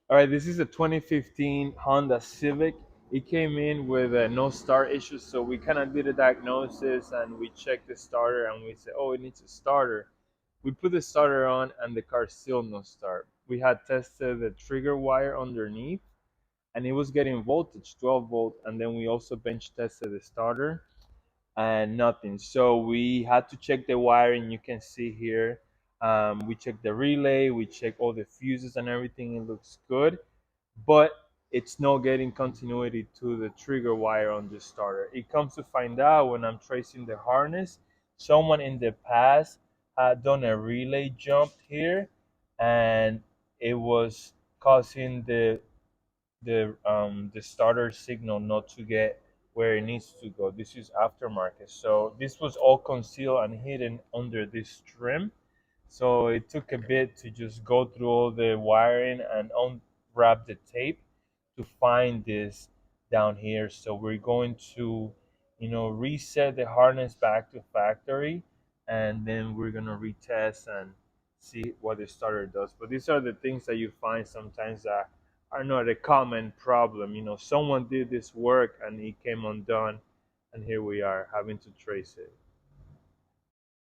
All right, this is a 2015 Honda Civic. It came in with no start issues, so we kind of did a diagnosis and we checked the starter and we said, oh, it needs a starter. We put the starter on and the car still no start. We had tested the trigger wire underneath and it was getting voltage, 12 volt, and then we also bench tested the starter and nothing. So we had to check the wiring. You can see here. We checked the relay, we checked all the fuses and everything. It looks good, but it's not getting continuity to the trigger wire on the starter. It comes to find out when I'm tracing the harness, someone in the past had done a relay jump here, and it was causing the starter signal not to get where it needs to go. This is aftermarket, so this was all concealed and hidden under this trim. So it took a bit to just go through all the wiring and unwrap the tape to find this down here. So we're going to, reset the harness back to factory, and then we're gonna retest and see what the starter does. But these are the things that you find sometimes that are not a common problem. Someone did this work and it came undone, and here we are having to trace it.